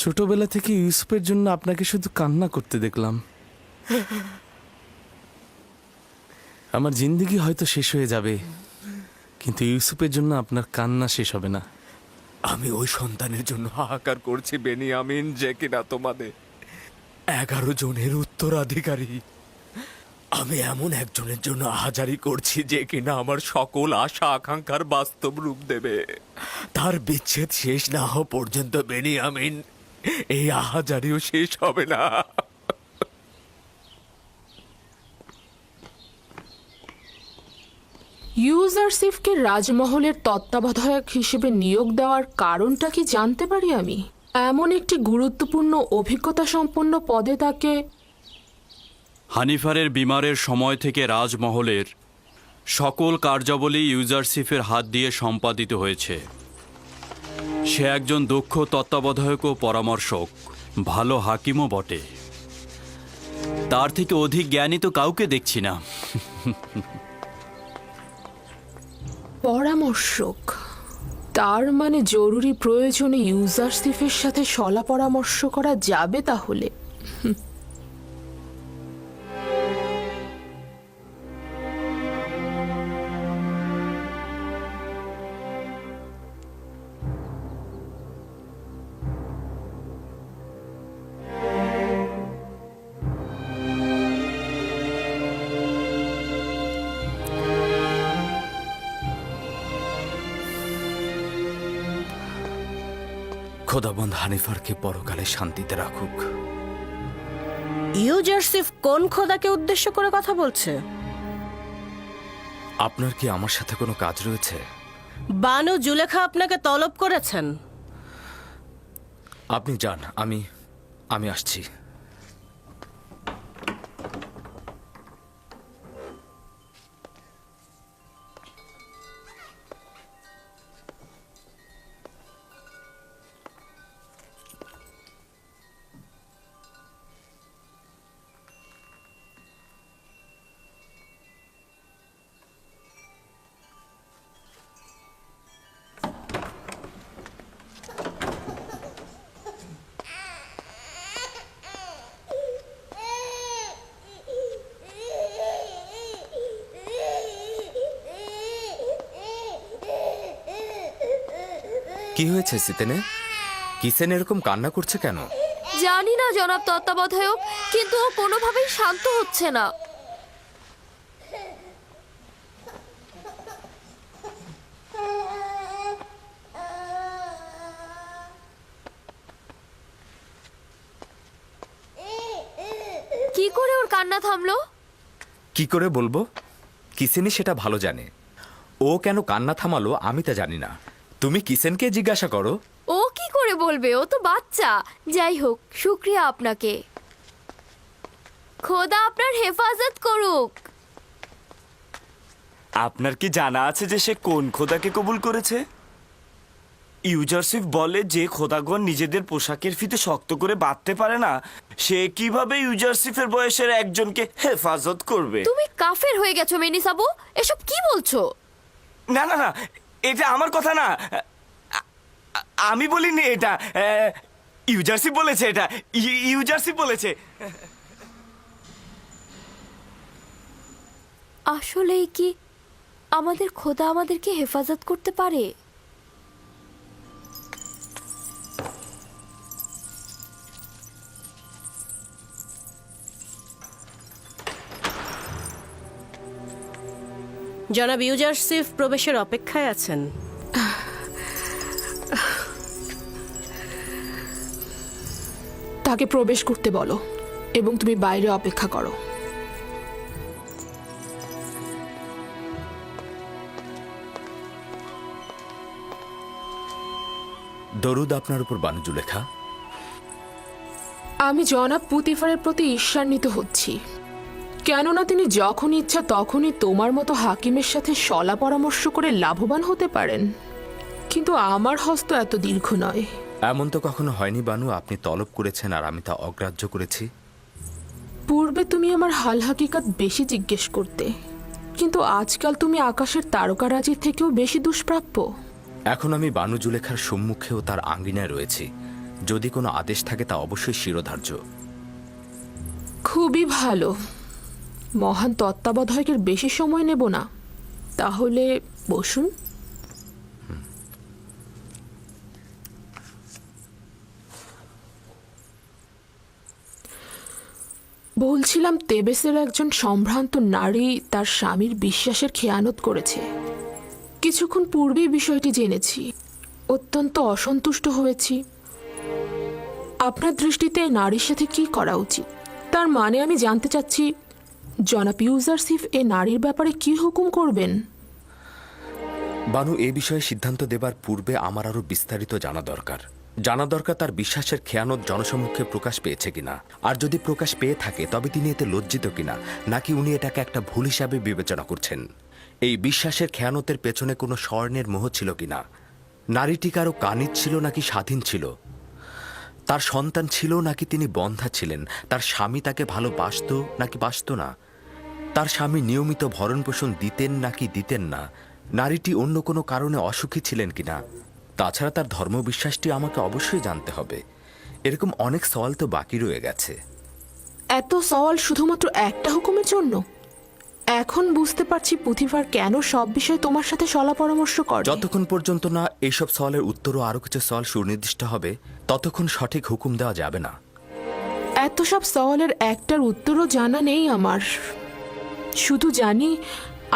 ছোটবেলা থেকে ইউসুফের জন্য আপনাকে শুধু কান্না করতে দেখলাম। আমার জিন্দেগি হয়তো শেষ হয়ে যাবে, কিন্তু ইউসুফের জন্য আপনার কান্না শেষ হবে না। আমি ওই সন্তানের জন্য হাহাকার করছি বেনিয়ামিন, যে কিনা তোমাদের 11 জনের উত্তরাধিকারী। আমি এমন একজনের জন্য আহাজারি করছি যে কিনা আমার সকল আশা আকাঙ্ক্ষার বাস্তব রূপ দেবে। তার বিচ্ছেদ শেষ না হওয়া পর্যন্ত বেনিয়ামিন, এই আহাজারিও শেষ হবে না। ইউজারসিফকে রাজমহলের তত্ত্বাবধায়ক হিসেবে নিয়োগ দেওয়ার কারণটা কি জানতে পারি আমি? এমন একটি গুরুত্বপূর্ণ অভিজ্ঞতা সম্পন্ন পদে তাকে হানিফারের বিমারের সময় থেকে রাজমহলের সকল কার্যাবলী ইউজারসিফের হাত দিয়ে সম্পাদিত হয়েছে। সে একজন দক্ষ তত্ত্বাবধায়ক ও পরামর্শক, ভালো হাকিমও বটে। তার থেকে অধিক জ্ঞানী তো কাউকে দেখছি না। পরামর্শক, তার মানে জরুরি প্রয়োজনে ইউজারসিফের সাথে শলা পরামর্শ করা যাবে তাহলে। খোদাবন্দ হানিফারকে পরকালে শান্তিতে রাখুক। ইউজারসিফ কোন খোদাকে উদ্দেশ্য করে কথা বলছে? আপনার কি আমার সাথে কোনো কাজ রয়েছে? বানু জুলেখা আপনাকে তলব করেছেন। আপনি যান, আমি আসছি। কি হয়েছে সিতেনে? কিসেন এরকম কান্না করছে কেন? জানি না জনাব তত্ত্বাবধায়ক, কিন্তু ও কোনোভাবেই শান্ত হচ্ছে না। কি করে ওর কান্না থামলো? কি করে বলবো? কিসেনই সেটা ভালো জানে। ও কেন কান্না থামালো আমি তা জানি না। তুমি কিসেনকে জিজ্ঞাসা করো। ও কি করে বলবে? ও তো বাচ্চা। যাই হোক, শুক্রিয়া আপনাকে। খোদা আপনার হেফাজত করুক। আপনার কি জানা আছে যে সে কোন খোদাকে কবুল করেছে? ইউজারসিফ বলে যে খোদাগণ নিজেদের পোশাকের ফিতে শক্ত করে বাঁধতে পারে না, সে কিভাবে ইউজারসিফের বয়সের একজনকে হেফাজত করবে? তুমি কাফের হয়ে গেছো মেনিসাবু, এসব কি বলছো? না না না, এটা আমার কথা না। আমি বলিনি এটা, ইউজারসিফ বলেছে। এটা ইউজারসিফ বলেছে। আসলেই কি আমাদের খোদা আমাদেরকে হেফাজত করতে পারে? জনাব ইউজারসিফ প্রবেশের অপেক্ষায় আছেন। তাকে প্রবেশ করতে বলো এবং তুমি বাইরে অপেক্ষা করো। দরুদ আপনার উপর বানু জুলেখা। আমি জনাব পুতিফারের প্রতি ঈর্ষান্বিত হচ্ছি, কেননা তিনি যখন ইচ্ছা তখনই তোমার মতো হাকিমের সাথে শলা পরামর্শ করে লাভবান হতে পারেন, কিন্তু আমার হস্ত এত দীর্ঘ নয়। এমন তো কখনো হয়নি বানু, আপনি তলব করেছেন আর আমি তা অগ্রাহ্য করেছি। পূর্বে তুমি আমার হাল হাকিকাত বেশি জিজ্ঞেস করতে, কিন্তু আজকাল তুমি আকাশের তারকারাজির থেকেও বেশি দুষ্প্রাপ্য। এখন আমি বানু জুলেখার সম্মুখেও তার আঙ্গিনায় রয়েছি। যদি কোনো আদেশ থাকে তা অবশ্যই শিরোধার্য। খুবই ভালো। মহান তত্ত্বাবধায়কের বেশি সময় নেব না, তাহলে বসুন। বলছিলাম, তেবেসের একজন সম্ভ্রান্ত নারী তার স্বামীর বিশ্বাসের খেয়ানত করেছে। কিছুক্ষণ পূর্বেই বিষয়টি জেনেছি। অত্যন্ত অসন্তুষ্ট হয়েছি। আপনার দৃষ্টিতে এই নারীর সাথে কি করা উচিত? তার মানে আমি জানতে চাচ্ছি, জনাব ইউজারসিফ এ নারীর ব্যাপারে কি হুকুম করবেন? বানু, এ বিষয়ে সিদ্ধান্ত দেবার পূর্বে আমার আরো বিস্তারিত জানা দরকার। তার বিশ্বাসের খেয়ানত জনসম্মুখে প্রকাশ পেয়েছে কিনা, আর যদি প্রকাশ পেয়ে থাকে তবে তিনি এতে লজ্জিত কিনা, নাকি উনি এটাকে একটা ভুল হিসাবে বিবেচনা করছেন। এই বিশ্বাসের খেয়ানতের পেছনে কোনো স্বর্ণের মোহ ছিল কিনা, নারীটি কারো কানিজ ছিল নাকি স্বাধীন ছিল, তার সন্তান ছিল নাকি তিনি বন্ধা ছিলেন, তার স্বামী তাকে ভালোবাসত নাকি বাসত না, তার স্বামী নিয়মিত ভরণ পোষণ দিতেন নাকি দিতেন না, নারীটি অন্য কোনো কারণে অসুখী ছিলেন কিনা। তাছাড়া তার ধর্মবিশ্বাসটি আমাকে অবশ্যই জানতে হবে। এরকম অনেক সওয়াল তো বাকি রয়ে গেছে। এত সওয়াল শুধুমাত্র একটা হুকুমের জন্য? এখন বুঝতে পারছি পুথিফার কেন সব বিষয়ে তোমার সাথে সলা পরামর্শ করে। যতক্ষণ পর্যন্ত না এইসব সওয়ালের উত্তর ও আরো কিছু সওয়াল সুনির্দিষ্ট হবে, ততক্ষণ সঠিক হুকুম দেওয়া যাবে না। এত সব সওয়ালের একটার উত্তরও জানা নেই আমার। শুধু জানি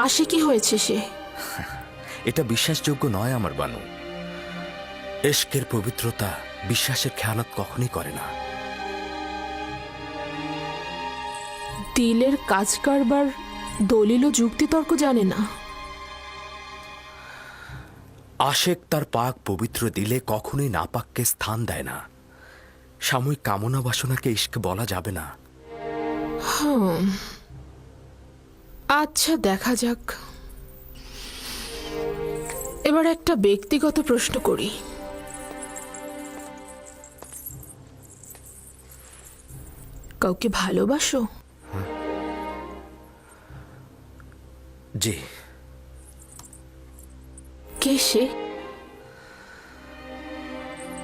আসে কি হয়েছে সে। এটা বিশ্বাসযোগ্য নয় আমার বানু। এশকের পবিত্রতা বিশ্বাসের খেয়ানত কখনই করে না। দিলের কাজ কারবার দলিল ও যুক্তিতর্ক জানে না। আশেক তার পাক পবিত্র দিলে কখনোই নাপাককে স্থান দেয় না। সাময়িক কামনা বাসনাকে ইশক বলা যাবে না। আচ্ছা, দেখা যাক। এবার একটা ব্যক্তিগত প্রশ্ন করি। কাউকে ভালোবাসো? জি। কে সে?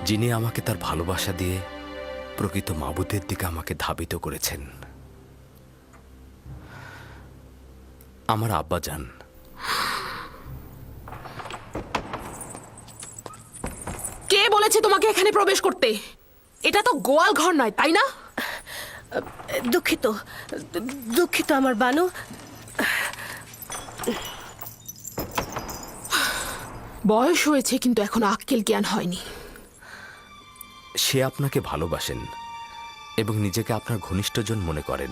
যিনি আমাকে তার ভালোবাসা দিয়ে প্রকৃত মাবুদের দিকে আমাকে ধাবিত করেছেন। আমার আব্বাজান। কে বলেছে তোমাকে এখানে প্রবেশ করতে? এটা তো গোয়াল ঘর নয়, তাই না? দুঃখিত, দুঃখিত আমার বানু। বয়স হয়েছে, কিন্তু এখন আক্কেল জ্ঞান হয়নি। সে আপনাকে ভালোবাসেন এবং নিজেকে আপনার ঘনিষ্ঠজন মনে করেন।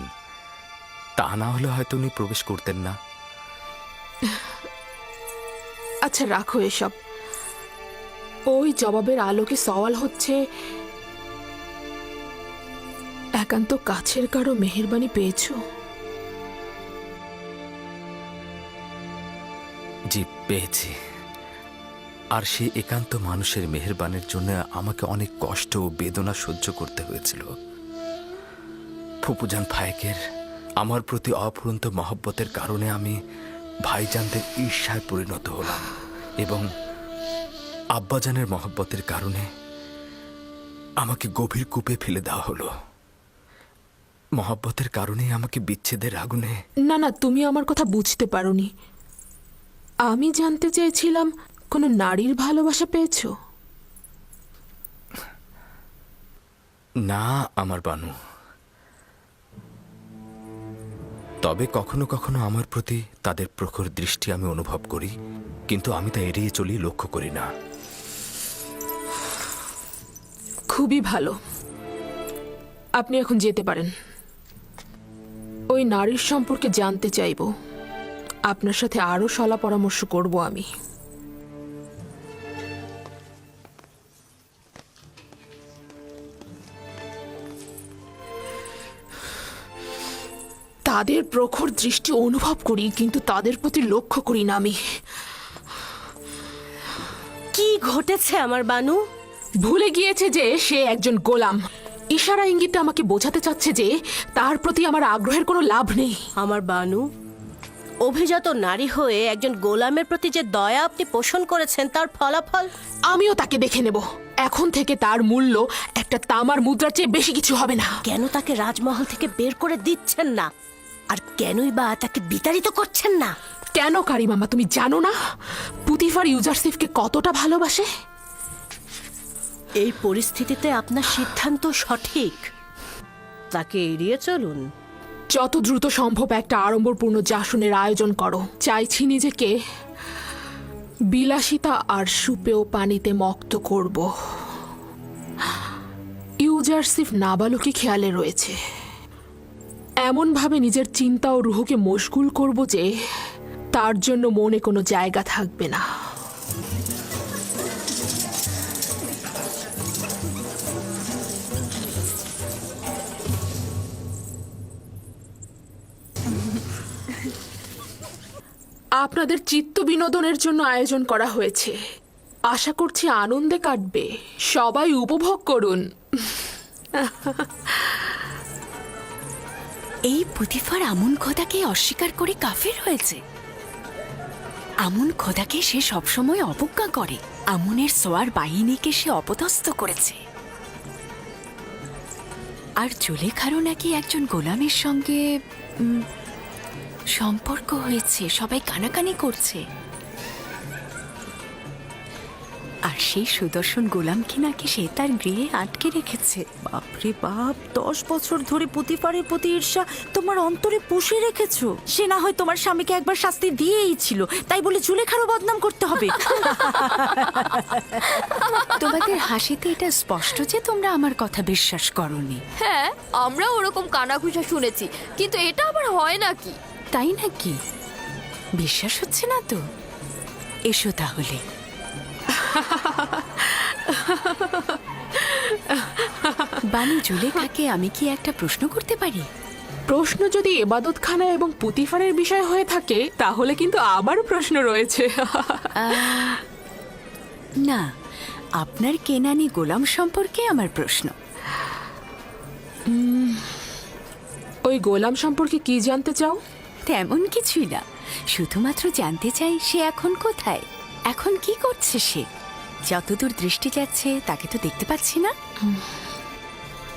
তা না হলে হয়তো উনি প্রবেশ করতেন না। আচ্ছা, রাখো এসব। ওই জবাবের আলোকে সওয়াল হচ্ছে, একান্ত কাছের কারো মেহেরবানি পেয়েছো? জি, পেয়েছি। আর সেই একান্ত মানুষের মেহেরবানির জন্য আমাকে অনেক কষ্ট ও বেদনা সহ্য করতে হয়েছিল। ফুপুজান ফায়েকের আমার প্রতি অফুরন্ত মহব্বতের কারণে আমি ভাইজানদের ঈর্ষায় পরিণত হলাম, এবং আব্বাজানের মহব্বতের কারণে আমাকে গভীর কূপে ফেলে দেওয়া হলো। মহব্বতের কারণেই আমাকে বিচ্ছেদের আগুনে। না না, তুমি আমার কথা বুঝতে পারোনি। আমি জানতে চেয়েছিলাম, কোনো নারীর ভালোবাসা পেয়েছো? না আমার বানু। তবে কখনো কখনো আমার প্রতি তাদের প্রখর দৃষ্টি আমি অনুভব করি, কিন্তু আমি তা এড়িয়ে চলি, লক্ষ্য করি না। খুবই ভালো, আপনি এখন যেতে পারেন। ওই নারীর সম্পর্কে জানতে চাইব। আপনার সাথে আরো সলা পরামর্শ করব আমি। তাদের প্রখর দৃষ্টি অনুভব করি, কিন্তু তাদের প্রতি লক্ষ্য করি না আমি। কি ঘটেছে আমার বানু? ভুলে গিয়েছে যে সে একজন গোলাম। ইশারা ইঙ্গিতে আমাকে বোঝাতে চাচ্ছে যে তার প্রতি আমার আগ্রহের কোনো লাভ নেই। আমার বানু, অভিজাত নারী হয়ে একজন গোলামের প্রতি যে দয়া আপনি পোষণ করেছেন তার ফলাফল। আমিও তাকে দেখে নেব। এখন থেকে তার মূল্য একটা তামার মুদ্রার চেয়ে বেশি কিছু হবে না। কেন তাকে রাজমহল থেকে বের করে দিচ্ছেন না, আর কেনই বা তাকে বিতাড়িত করছেন না? কেন কারিমামা, তুমি জানো না পুতিফার ইউজারসিফকে কতটা ভালোবাসে? এই পরিস্থিতিতে আপনার সিদ্ধান্ত সঠিক। তাকে এড়িয়ে চলুন। যত দ্রুত সম্ভব একটা আড়ম্বরপূর্ণ জাসনের আয়োজন করো। চাইছি নিজেকে বিলাসিতা আর সুপেয় পানিতে মক্ত করব। ইউজারসিফ নাবালকই খেয়ালে রয়েছে। এমনভাবে নিজের চিন্তা ও রুহকে মশগুল করব যে তার জন্য মনে কোনো জায়গা থাকবে না। আপনাদের চিত্ত বিনোদনের জন্য আয়োজন করা হয়েছে। আশা করছি আনন্দে কাটবে। সবাই উপভোগ করুন। এই পুতিফার আমুন খোদাকে অস্বীকার করে কাফের হয়েছে। আমুন খোদাকে সে সবসময় অবজ্ঞা করে। আমুনের সোয়ার বাহিনীকে সে অপদস্থ করেছে। আর জুলেখারও নাকি একজন গোলামের সঙ্গে সম্পর্ক হয়েছে। সবাই কানাকানি করছে। আর সেই সুদর্শন গোলামকে নাকি সে তার গৃহে আটকে রেখেছে। বাপরে বাপ, 10 বছর ধরে পুতিফারের প্রতি ঈর্ষা তোমার অন্তরে পুষে রেখেছো। সে না হয় তোমার স্বামীকে একবার শাস্তি দিয়েই ছিল, তাই বলে জুলেখারও বদনাম করতে হবে? তোমাদের হাসিতে এটা স্পষ্ট যে তোমরা আমার কথা বিশ্বাস করনি। হ্যাঁ, আমরা ওরকম কানাঘুষা শুনেছি, কিন্তু এটা আবার হয় নাকি? তাই নাকি? বিশ্বাস হচ্ছে না তো? এসো তাহলে। বানি জুলেখাকে আমি কি একটা প্রশ্ন করতে পারি? প্রশ্ন যদি এবাদতখানা এবং পুতিফারের বিষয় হয়ে থাকে তাহলে কিন্তু আবার প্রশ্ন রয়েছে। না, আপনার কেনানি গোলাম সম্পর্কে আমার প্রশ্ন। ওই গোলাম সম্পর্কে কি জানতে চাও? তেমন কিছুই না, শুধুমাত্র জানতে চাই সে এখন কোথায়, এখন কি করছে সে। যতদূর দৃষ্টি যাচ্ছে তাকে তো দেখতে পাচ্ছি না।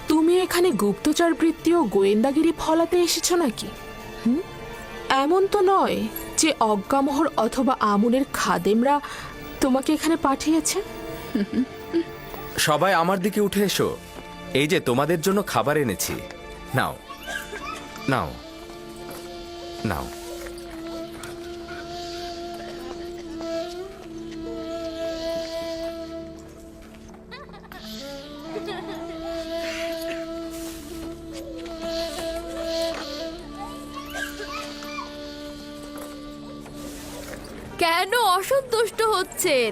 তুমি এখানে গুপ্তচর বৃত্তি ও গোয়েন্দাগিরি ফলাতে এসেছো নাকি? এমন তো নয় যে অজ্ঞামোহর অথবা আমুনের খাদেমরা তোমাকে এখানে পাঠিয়েছে। সবাই আমার দিকে উঠে এসো। এই যে তোমাদের জন্য খাবার এনেছি। নাও নাও নাও। কেন অসন্তুষ্ট হচ্ছেন?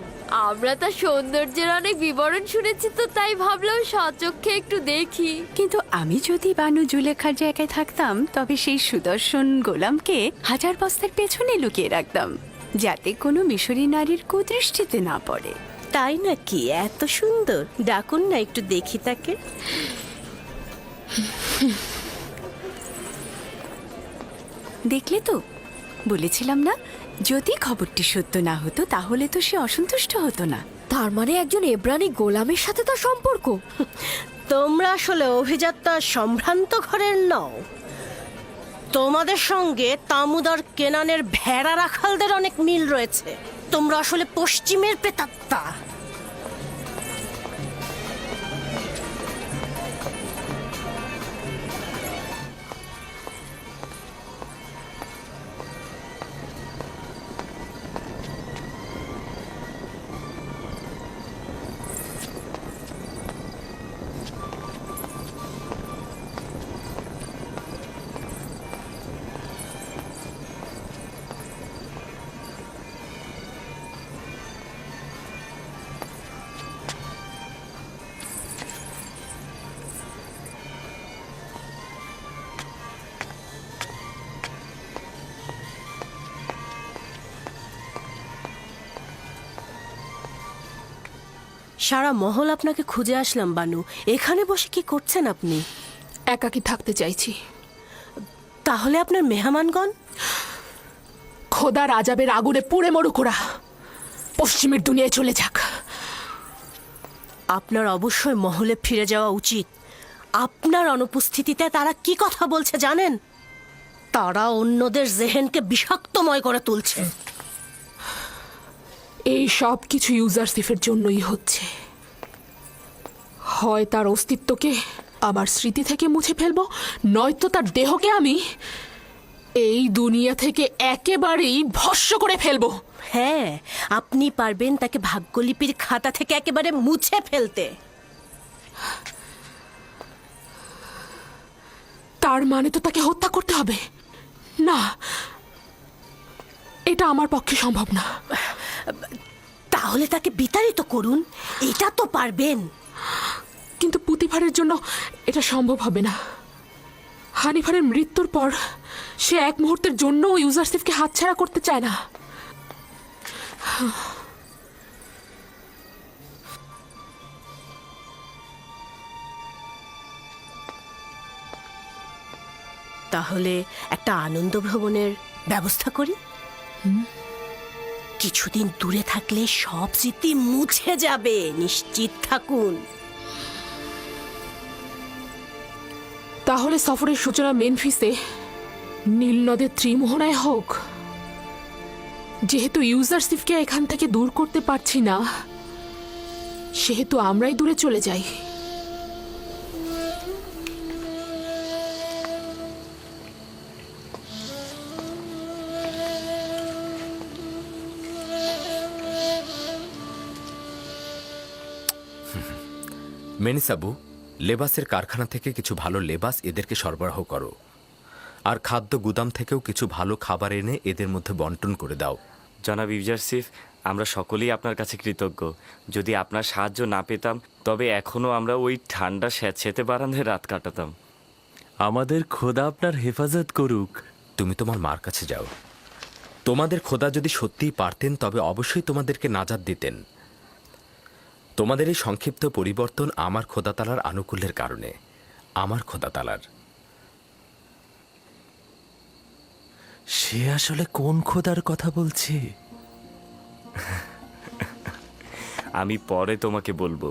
আমরা তার সৌন্দর্যের অনেক বিবরণ শুনেছি, তো তাই ভাবলাম সচক্ষে একটু দেখি। কিন্তু আমি যদি বানু জুলেখার জায়গায় থাকতাম তবে সেই সুদর্শন গোলামকে 1000 বস্তার পেছনে লুকিয়ে রাখতাম, যাতে কোনো মিশরী নারীর কুদৃষ্টিতে না পড়ে। তাই নাকি? এত সুন্দর, ডাকুন না একটু দেখি তাকে। দেখলে তো, বলেছিলাম না, যদি খবরটি সত্য না হতো তাহলে তো সে অসন্তুষ্ট হতো না। তার মানে একজন এব্রানি গোলামের সাথে তার সম্পর্ক? তোমরা আসলে অভিজাতটা সম্ভ্রান্ত ঘরের নও। তোমাদের সঙ্গে তামুদার কেনানের ভেড়া রাখালদের অনেক মিল রয়েছে। তোমরা আসলে পশ্চিমের প্রেতাত্মা। সারা মহল আপনাকে খুঁজে আসলাম বানু। এখানে বসে কি করছেন আপনি? একাকী থাকতে চাইছি। তাহলে আপনার মেহমানগণ? খোদা রাজাবের আগুনে পুড়ে মরুক ওরা, পশ্চিমের দুনিয়ায় চলে যাক। আপনার অবশ্যই মহলে ফিরে যাওয়া উচিত। আপনার অনুপস্থিতিতে তারা কি কথা বলছে জানেন? তারা অন্যদের জেহেনকে বিষাক্তময় করে তুলছে। এই সব কিছু ইউজারসিফের জন্যই হচ্ছে। হয় তার অস্তিত্বকে আমার স্মৃতি থেকে মুছে ফেলবো, নয়তো তার দেহকে আমি এই দুনিয়া থেকে একেবারেই ভস্ম করে ফেলবো। হ্যাঁ, আপনি পারবেন তাকে ভাগ্যলিপির খাতা থেকে একেবারে মুছে ফেলতে। তার মানে তো তাকে হত্যা করতে হবে? না, এটা আমার পক্ষে সম্ভব না। তাহলে তাকে বিতাড়িত করুন, এটা তো পারবেন। কিন্তু পুতিফারের জন্য এটা সম্ভব হবে না। হানিফারের মৃত্যুর পর সে এক মুহূর্তের জন্য ইউজারসিফকে হাতছাড়া করতে চায় না। তাহলে একটা আনন্দ ভ্রমণের ব্যবস্থা করি। কিছুদিন দূরে থাকলে সব স্মৃতি মুছে যাবে, নিশ্চিত থাকুন। তাহলে সফরের সূচনা মেনফিসে নীল নদের ত্রিমোহনায় হোক। যেহেতু ইউজারসিফকে এখান থেকে দূর করতে পারছি না, সেহেতু আমরাই দূরে চলে যাই। মেনিসাবু, লেবাসের কারখানা থেকে কিছু ভালো লেবাস এদেরকে সরবরাহ করো, আর খাদ্য গুদাম থেকেও কিছু ভালো খাবার এনে এদের মধ্যে বন্টন করে দাও। জনাব ইউজারসিফ, আমরা সকলেই আপনার কাছে কৃতজ্ঞ। যদি আপনার সাহায্য না পেতাম তবে এখনও আমরা ওই ঠান্ডা স্যাঁতস্যাঁতে বারান্দায় রাত কাটাতাম। আমাদের খোদা আপনার হেফাজত করুক। তুমি তোমার মার কাছে যাও। তোমাদের খোদা যদি সত্যিই পারতেন তবে অবশ্যই তোমাদেরকে নাজাত দিতেন। তোমাদের এই সংক্ষিপ্ত পরিবর্তন আমার খোদাতালার আনুকূল্যের কারণে। আমার খোদাতালার। সে আসলে কোন খোদার কথা বলছে? আমি পরে তোমাকে বলবো।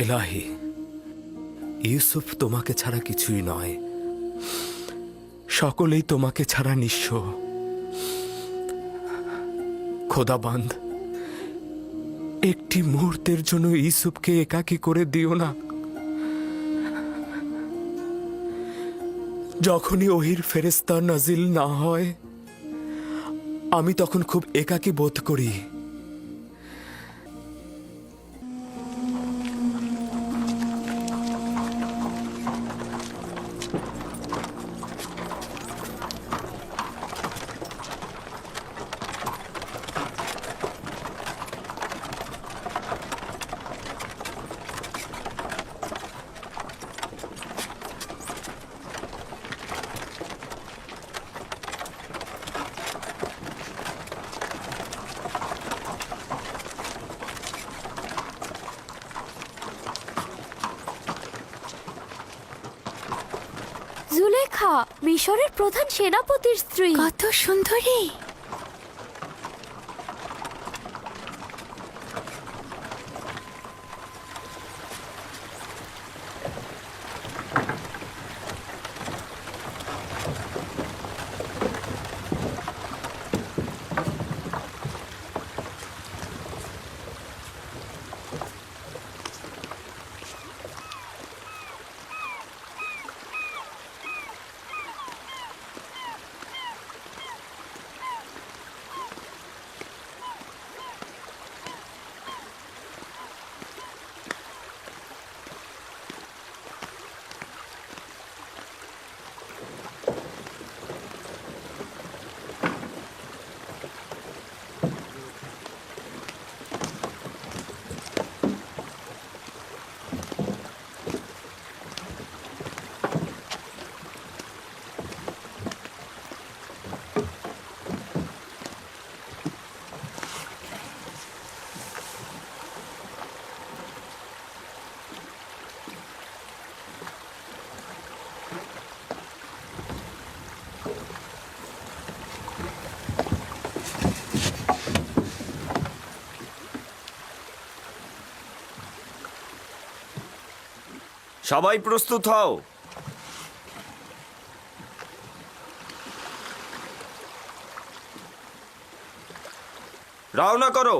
এলাহি, ইউসুফ তোমাকে ছাড়া কিছুই নয়। সকলেই তোমাকে ছাড়া নিঃস্ব। খোদাবান্ধ, একটি মুহূর্তের জন্য ইউসুফকে একাকী করে দিও না। যখনই ওহির ফেরেশতা নাজিল না হয়, আমি তখন খুব একাকী বোধ করি। জুলেখা, মিশরের প্রধান সেনাপতির স্ত্রী। কত সুন্দরী! সবাই প্রস্তুত হও। রওনা করো।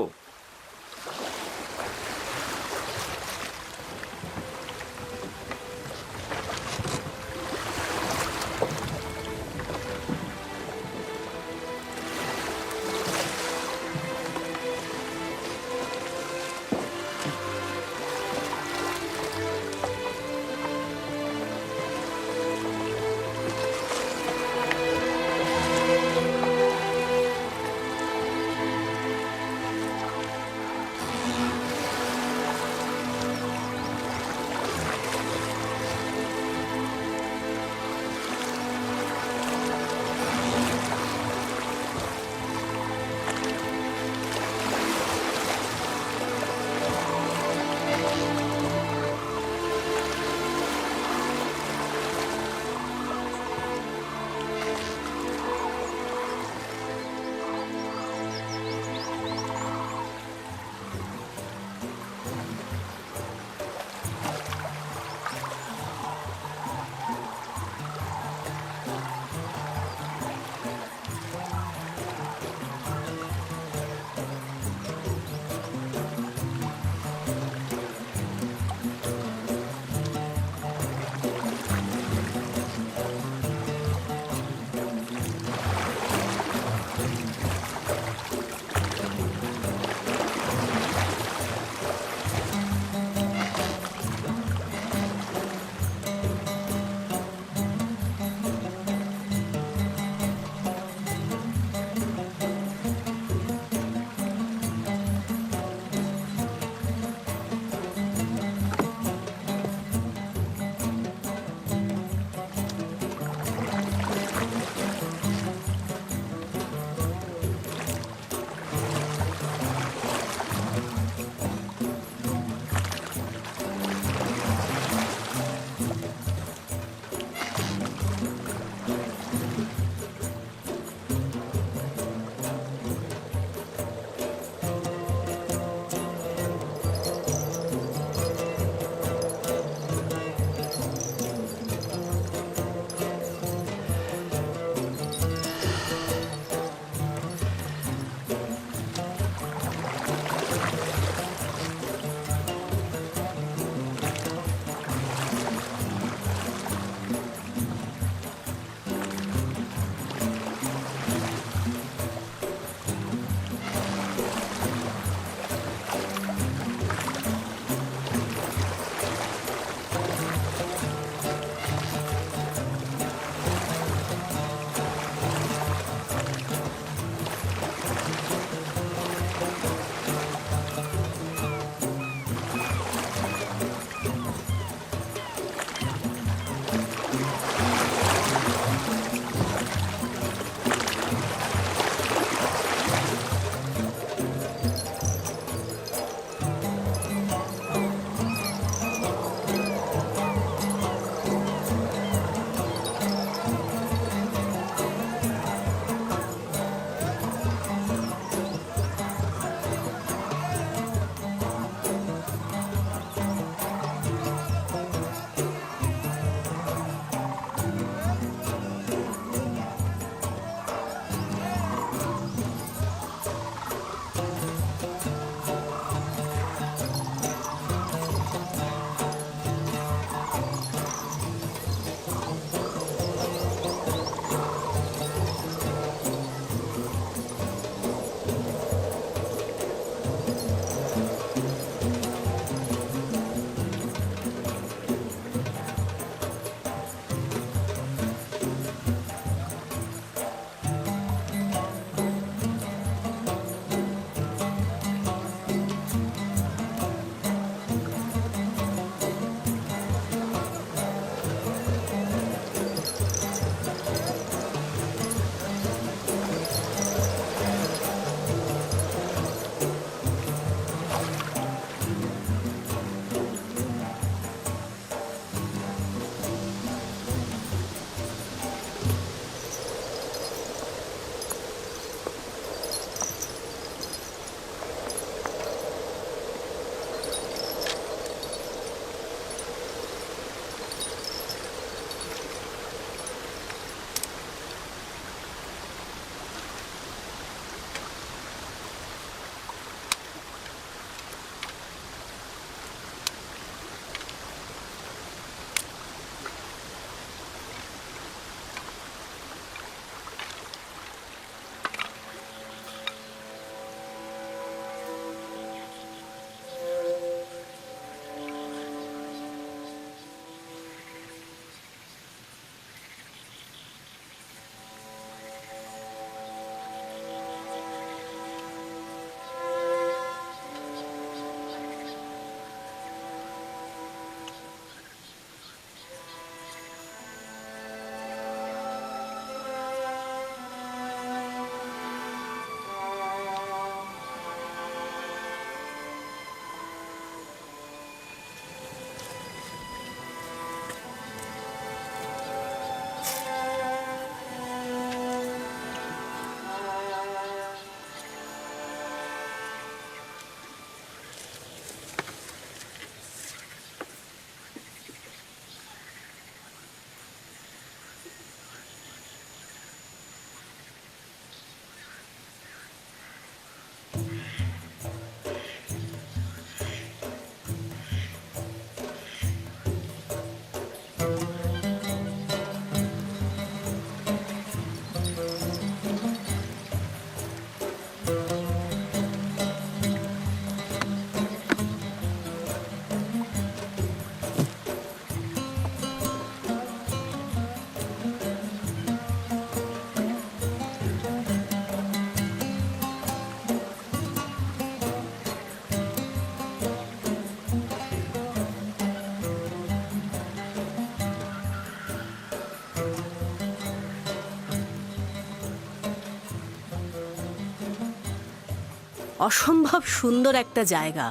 অসম্ভব সুন্দর একটা জায়গা।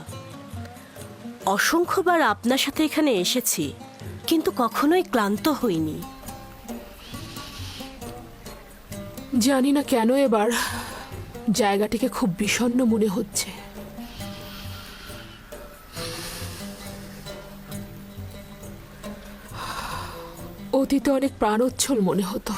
অসংখ্যবার আপনার সাথে এখানে এসেছি, কিন্তু কখনোই ক্লান্ত হইনি। জানি না কেন এবার জায়গাটিকে খুব বিষণ্ণ মনে হচ্ছে। অতীতে অনেক প্রাণোচ্ছল মনে হতো।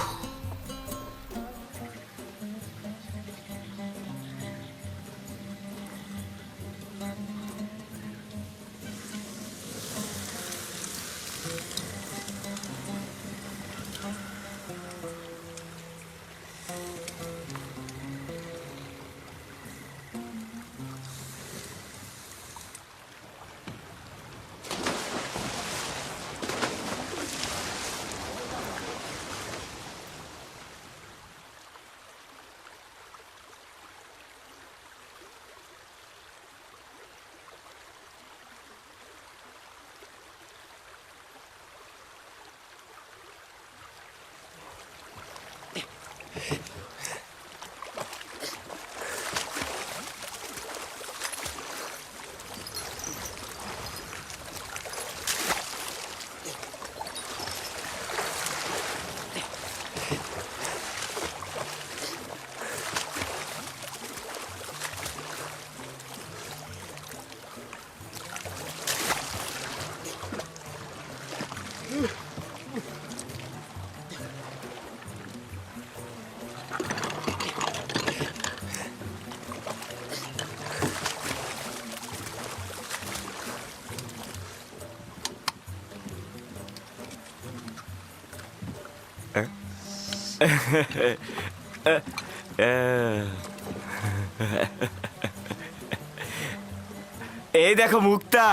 এই দেখো মুক্তা,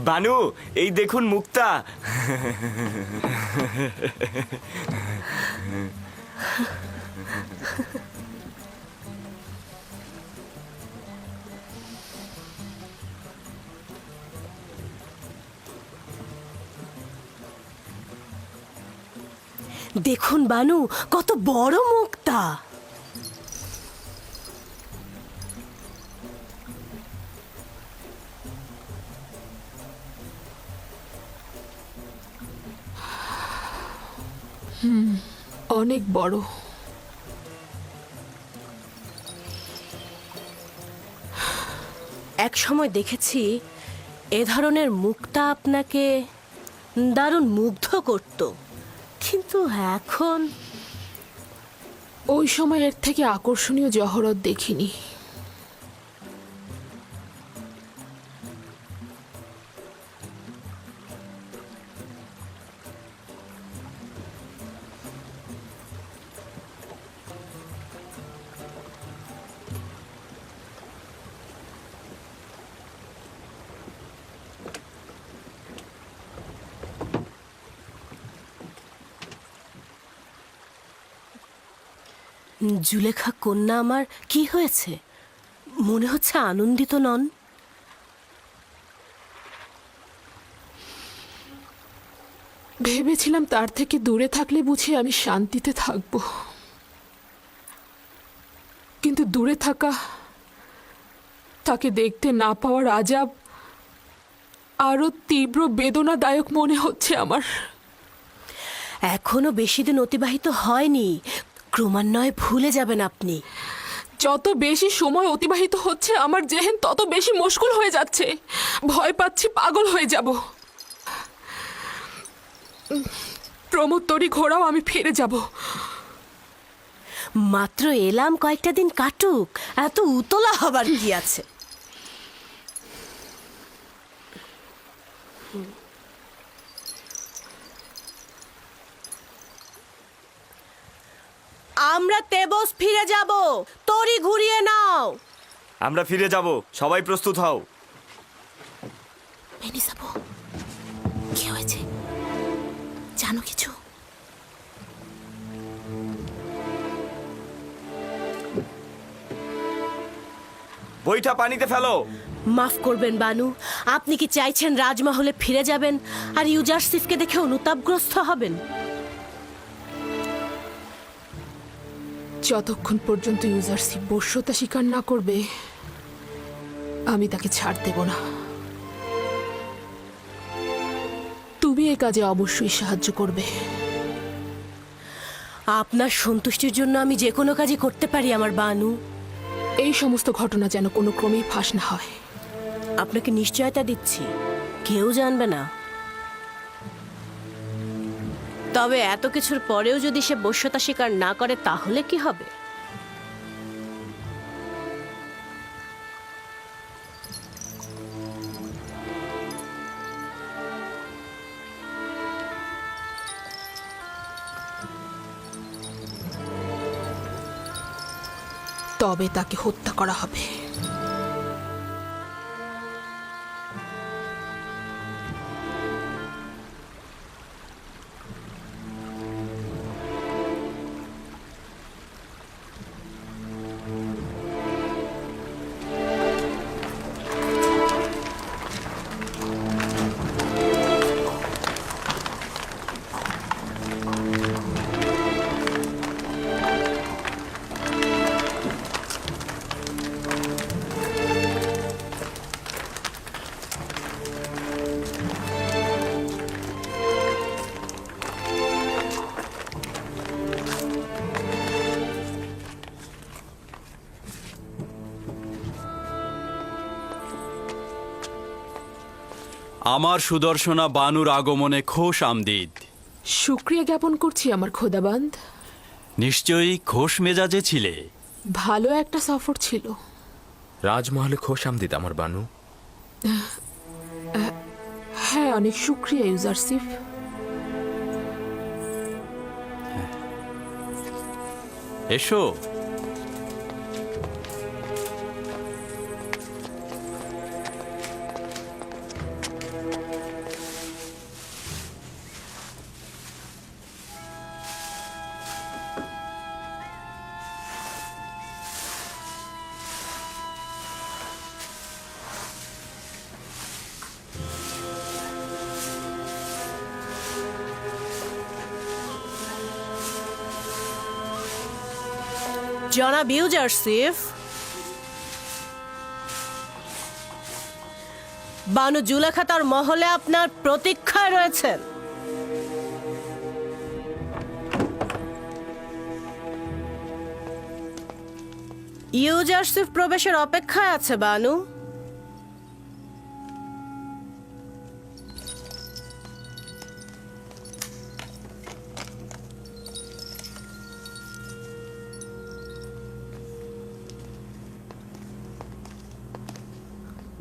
বানু, এই দেখুন মুক্তা। দেখুন বানু, কত বড় মুক্তা। অনেক বড়। এক সময় দেখেছি এ ধরনের মুক্তা আপনাকে দারুণ মুগ্ধ করত, কিন্তু এখন ওই সময় এর থেকে আকর্ষণীয় জহরত দেখিনি। জুলেখা কন্যা আমার কি হয়েছে? মনে হচ্ছে আনন্দিত নন। ভেবেছিলাম তার থেকে দূরে থাকলে বুঝি আমি শান্তিতে থাকব, কিন্তু দূরে থাকা, তাকে দেখতে না পাওয়ার আজাব আরো তীব্র বেদনাদায়ক মনে হচ্ছে আমার। এখনো বেশি দিন অতিবাহিত হয়নি, ক্রমান্বয়ে ভুলে যাবেন আপনি। যত বেশি সময় অতিবাহিত হচ্ছে আমার জেহেন তত বেশি মুশকুল হয়ে যাচ্ছে। ভয় পাচ্ছি পাগল হয়ে যাব। প্রমোত্তরী ঘোড়াও আমি ফিরে যাব। মাত্র এলাম, কয়েকটা দিন কাটুক, এত উতলা হবার কি আছে? আমরা তেবস ফিরে যাব, তরি ঘুরিয়ে নাও। আমরা ফিরে যাব, সবাই প্রস্তুত হও। মেনিসাবো, কি হয়েছে জানো কিছু? বইটা পানিতে ফেলো। মাফ করবেন বানু, আপনি কি চাইছেন রাজমহলে ফিরে যাবেন আর ইউজারসিফকে দেখে অনুতাপগ্রস্ত হবেন? যতক্ষণ পর্যন্ত ইউজারশিপ বশ্যতা স্বীকার না করবে আমি তাকে ছাড় দেব না। তুমি এ কাজে অবশ্যই সাহায্য করবে। আপনার সন্তুষ্টির জন্য আমি যে কোনো কাজই করতে পারি আমার বানু। এই সমস্ত ঘটনা যেন কোনো ক্রমেই ফাঁস না হয়। আপনাকে নিশ্চয়তা দিচ্ছি, কেউ জানবে না। তবে এত কিছুর পরেও যদি সে বশ্যতা স্বীকার না করে তাহলে কি হবে? তবে তাকে হত্যা করা হবে। আমার সুদর্শনা বানুর আগমনে খোশ আমদিদ। শুক্রিয়া জ্ঞাপন করছি আমার খোদাবান্দ। নিশ্চয়ই খোশ মেজাজে ছিলে। ভালো একটা সফর ছিল। রাজমহলে খোশ আমদিদ আমার বানু। হ্যাঁ, অনেক শুক্রিয়া ইউজারশিপ। এসো। জনাব ইউজারসিফ, বানু জুলেখা তার মহলে আপনার প্রতীক্ষায় রয়েছেন। ইউজারসিফ প্রবেশের অপেক্ষায় আছে বানু।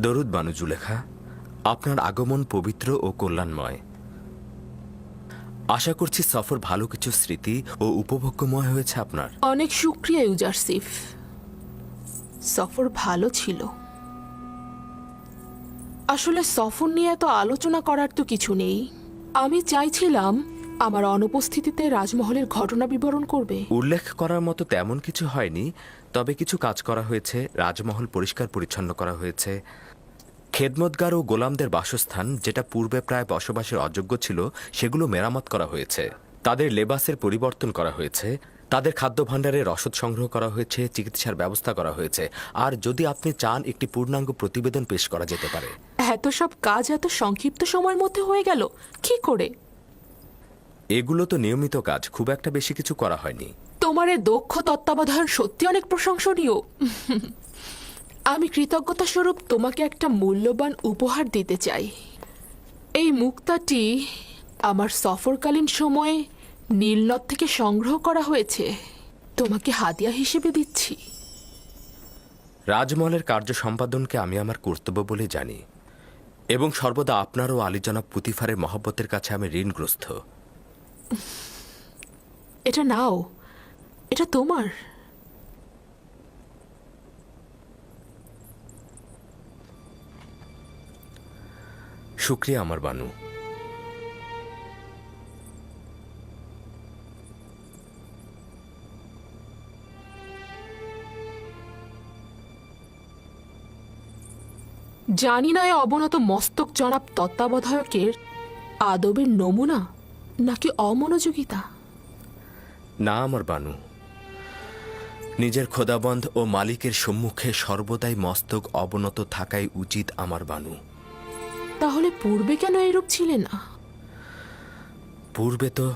দরুদ বানু জুলেখা, আপনার আগমন পবিত্র ও কল্যাণময়। আশা করছি সফর ভালো কিছু স্মৃতি ও উপভোগ্যময় হয়েছে আপনার। অনেক শুক্রিয়া ইউজারশিপ, সফর ভালো ছিল। আসলে সফর নিয়ে এত আলোচনা করার তো কিছু নেই। আমি চাইছিলাম আমার অনুপস্থিতিতে রাজমহলের ঘটনা বিবরণ করবে। উল্লেখ করার মতো তেমন কিছু হয়নি, তবে কিছু কাজ করা হয়েছে। রাজমহল পরিষ্কার পরিচ্ছন্ন করা হয়েছে। খেদমতগার ও গোলামদের বাসস্থান, যেটা পূর্বে প্রায় বসবাসের অযোগ্য ছিল, সেগুলো মেরামত করা হয়েছে। তাদের লেবাসের পরিবর্তন করা হয়েছে। তাদের খাদ্য ভাণ্ডারের রসদ সংগ্রহ করা হয়েছে। চিকিৎসার ব্যবস্থা করা হয়েছে। আর যদি আপনি চান, একটি পূর্ণাঙ্গ প্রতিবেদন পেশ করা যেতে পারে। এত সব কাজ এত সংক্ষিপ্ত সময়ের মধ্যে হয়ে গেল কি করে? এগুলো তো নিয়মিত কাজ, খুব একটা বেশি কিছু করা হয়নি। তোমার এই দক্ষ তত্ত্বাবধান সত্যি অনেক প্রশংসনীয়। আমি কৃতজ্ঞতা স্বরূপ তোমাকে একটা মূল্যবান উপহার দিতে চাই। এই মুক্তাটি আমার সফরকালীন সময়ে নীলনদ থেকে সংগ্রহ করা হয়েছে। তোমাকে হাদিয়া হিসেবে দিচ্ছি। রাজমহলের কার্য সম্পাদনকে আমি আমার কর্তব্য বলে জানি, এবং সর্বদা আপনার ও আলী জনাব পুতিফারের মহব্বতের কাছে আমি ঋণগ্রস্ত। এটা নাও, এটা তোমার। শুক্রিয়া আমার বানু। জানি না এই অবনত মস্তক জনাব তত্ত্বাবধায়কের আদবের নমুনা নাকি অমনোযোগিতা। না আমার বানু, নিজের খোদাবন্ধ ও মালিকের সম্মুখে সর্বদাই মস্তক অবনত থাকাই উচিত আমার বানু। তাহলে পূর্বে কেন এরূপ ছিলে না? পূর্বে তো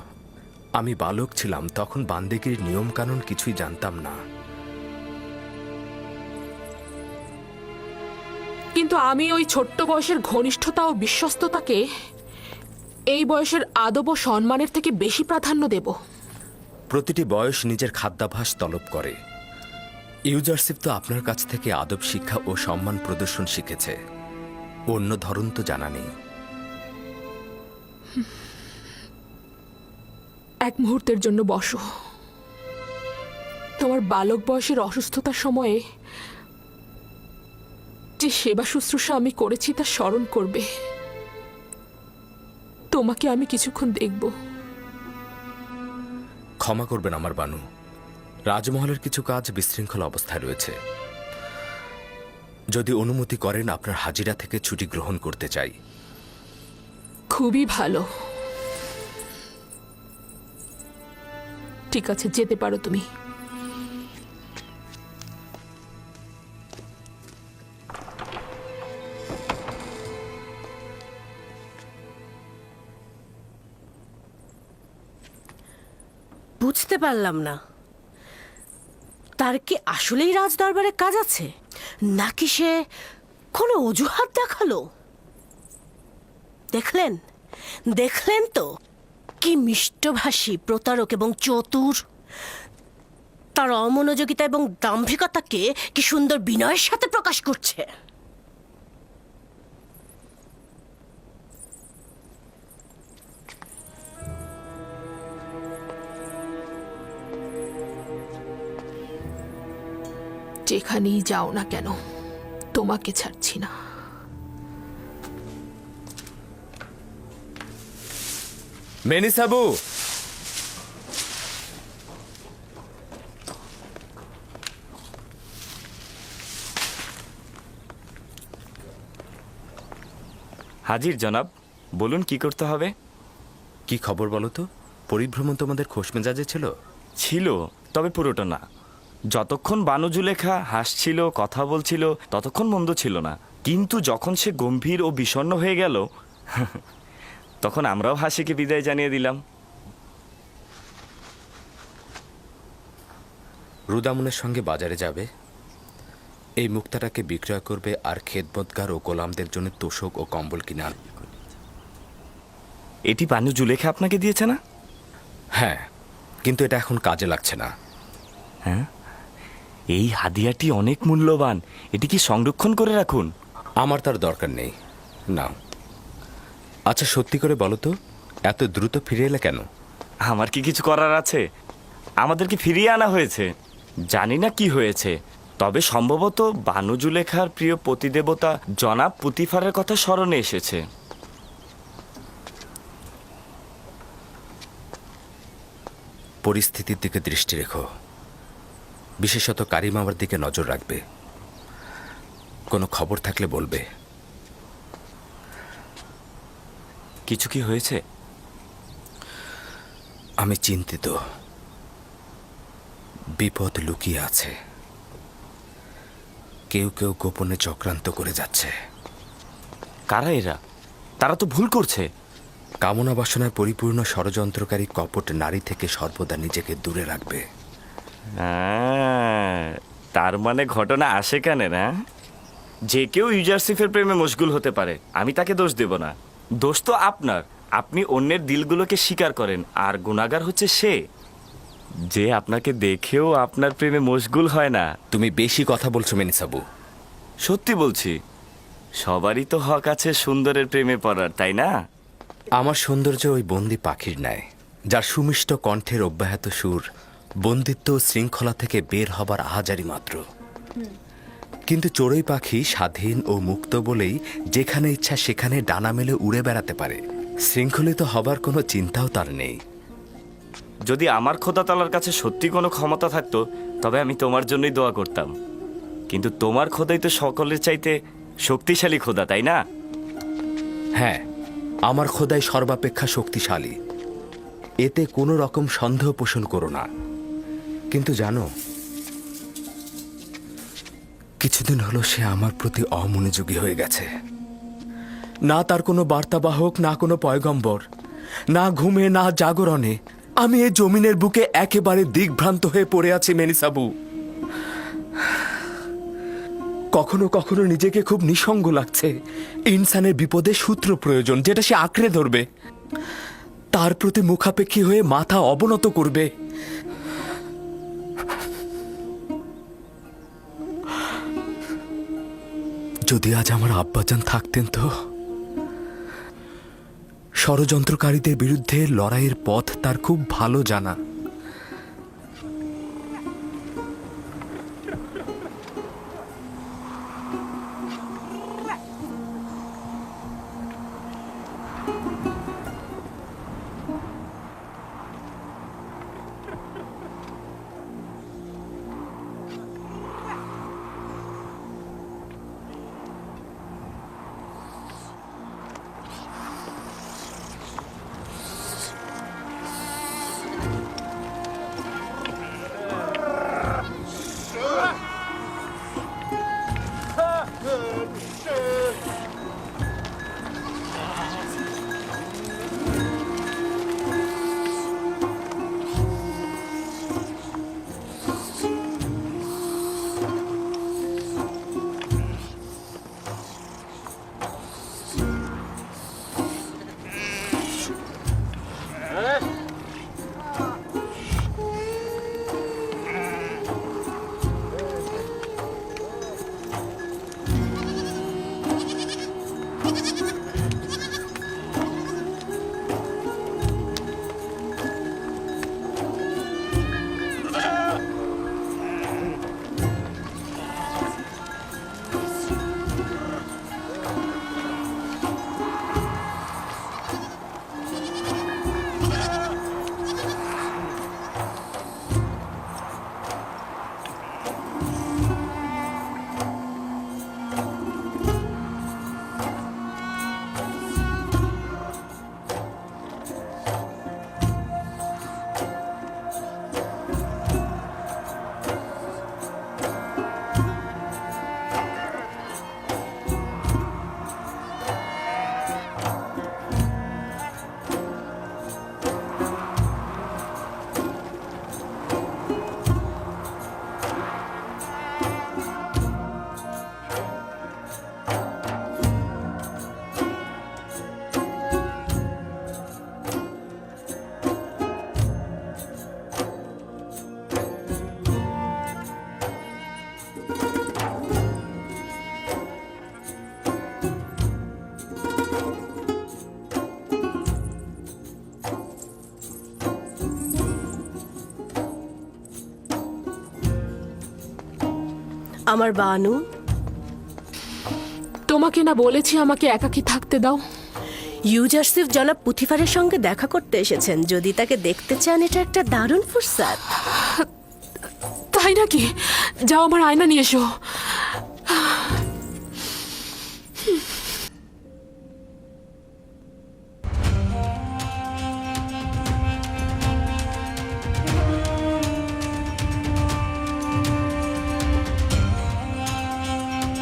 আমি বালক ছিলাম, তখন বান্দেগীর নিয়ম কানুন কিছুই জানতাম না। কিন্তু আমি ওই ছোট্ট বয়সের ঘনিষ্ঠতা ও বিশ্বস্ততাকে এই বয়সের আদব ও সম্মানের থেকে বেশি প্রাধান্য দেব। প্রতিটি বয়স নিজের খাদ্যাভ্যাস তলব করে। ইউজারশিপ তো আপনার কাছ থেকে আদব শিক্ষা ও সম্মান প্রদর্শন শিখেছে, অন্য ধরন তো জানা নেই। এক মুহূর্তের জন্য বসো। তোমার বালক বয়সের অসুস্থতার সময়ে যে সেবা শুশ্রূষা আমি করেছি তা স্মরণ করবে। তোমাকে আমি কিছুক্ষণ দেখব। ক্ষমা করবেন আমার বানু, রাজমহলের কিছু কাজ বিশৃঙ্খল অবস্থায় রয়েছে। যদি অনুমতি করেন আপনার হাজিরা থেকে ছুটি গ্রহণ করতে চাই। খুবই ভালো। ঠিক আছে, যেতে পারো তুমি। বুঝতে পারলাম না, তার কি আসলেই রাজদরবারে কাজ আছে, নাকি সে কোনো অজুহাত দেখালো? দেখলেন দেখলেন তো কি মিষ্টভাষী, প্রতারক এবং চতুর। তার অমনোযোগিতা এবং দাম্ভিকতাকে কি সুন্দর বিনয়ের সাথে প্রকাশ করছে। যেখানেই যাও না কেন, তোমাকে ছাড়ছি না। মেনিসাবু, হাজির জনাব, বলুন কি করতে হবে। কি খবর বলো তো? পরিভ্রমণ তোমাদের খোশ মেজাজে ছিল? ছিল, তবে পুরোটা না। যতক্ষণ বানু জুলেখা হাসছিল, কথা বলছিল, ততক্ষণ মন্দ ছিল না। কিন্তু যখন সে গম্ভীর ও বিষণ্ণ হয়ে গেল, তখন আমরাও হাসিকে বিদায় জানিয়ে দিলাম। রুদামুনের সঙ্গে বাজারে যাবে, এই মুক্তাটাকে বিক্রয় করবে, আর খেদমতগার ও গোলামদের জন্য তোষক ও কম্বল কিনে আনবে। এটি বানু জুলেখা আপনাকে দিয়েছে না? হ্যাঁ, কিন্তু এটা এখন কাজে লাগছে না। হ্যাঁ, এই হাদিয়াটি অনেক মূল্যবান, এটি কি সংরক্ষণ করে রাখুন? আমার তার দরকার নেই, না। আচ্ছা সত্যি করে বলো তো, এত দ্রুত ফিরে এলে কেন? আমার কি কিছু করার আছে? আমাদেরকে ফিরিয়ে আনা হয়েছে। জানি না কি হয়েছে, তবে সম্ভবত বানু জুলেখার প্রিয় পতিদেবতা জনাব পুতিফারের কথা স্মরণে এসেছে। পরিস্থিতির দিকে দৃষ্টি রেখো, বিশেষত কারিম আমার দিকে নজর রাখবে। কোনো খবর থাকলে বলবে। কিছু কি হয়েছে? আমি চিন্তিত, বিপদ লুকিয়ে আছে। কেউ কেউ গোপনে চক্রান্ত করে যাচ্ছে। কারা এরা? তারা তো ভুল করছে। কামনা বাসনায় পরিপূর্ণ ষড়যন্ত্রকারী কপট নারী থেকে সর্বদা নিজেকে দূরে রাখবে। তার মানে ঘটনা আসে কেন না? যে কেউ ইউজারশিপের প্রেমে মশগুল হতে পারে, আমি তাকে দোষ দেব না। দোষ তো আপনার। আপনি অন্যের দিলগুলোকে স্বীকার করেন, আর গুনাহগার হচ্ছে সে যে আপনাকে দেখেও আপনার প্রেমে মশগুল হয় না। তুমি বেশি কথা বলছো মেনিসাবু। সত্যি বলছি, সবারই তো হক আছে সুন্দরের প্রেমে পড়ার, তাই না? আমার সৌন্দর্য ওই বন্দি পাখির ন্যায়, যার সুমিষ্ট কণ্ঠের অব্যাহত সুর বন্দিত্ব ও শৃঙ্খলা থেকে বের হবার আহাজারি মাত্র। কিন্তু চড়ুই পাখি স্বাধীন ও মুক্ত বলেই যেখানে ইচ্ছা সেখানে ডানা মেলে উড়ে বেড়াতে পারে। শৃঙ্খলিত হবার কোনো চিন্তাও তার নেই। যদি আমার খোদা তাআলার কাছে সত্যি কোনো ক্ষমতা থাকতো তবে আমি তোমার জন্যই দোয়া করতাম। কিন্তু তোমার খোদাই তো সকলের চাইতে শক্তিশালী খোদা, তাই না? হ্যাঁ, আমার খোদাই সর্বাপেক্ষা শক্তিশালী, এতে কোনো রকম সন্দেহ পোষণ করো না। কিন্তু জানো, কিছুদিন হলো সে আমার প্রতি অমনোযোগী হয়ে গেছে। না তার কোনো বার্তাবাহক, না কোনো পয়গম্বর, না ঘুমে না জাগরণে। আমি এই জমিনের বুকে একেবারে দিগ্ভ্রান্ত হয়ে পড়ে আছি মেনিসাবু। কখনো কখনো নিজেকে খুব নিঃসঙ্গ লাগছে। ইনসানের বিপদে সূত্র প্রয়োজন, যেটা সে আঁকড়ে ধরবে, তার প্রতি মুখাপেক্ষী হয়ে মাথা অবনত করবে। যদি আজ আমার আব্বাজান থাকতেন তো। ষড়যন্ত্রকারীদের বিরুদ্ধে লড়াইয়ের পথ তার খুব ভালো জানা। আমার বানু, তোমাকে না বলেছি আমাকে একাকী থাকতে দাও? ইউজারসিফ জনাব পুথিফারের সঙ্গে দেখা করতে এসেছেন। যদি তাকে দেখতে চান, এটা একটা দারুণ ফুরসাত। তাই নাকি? যাও, আমার আয়না নিয়ে এসো।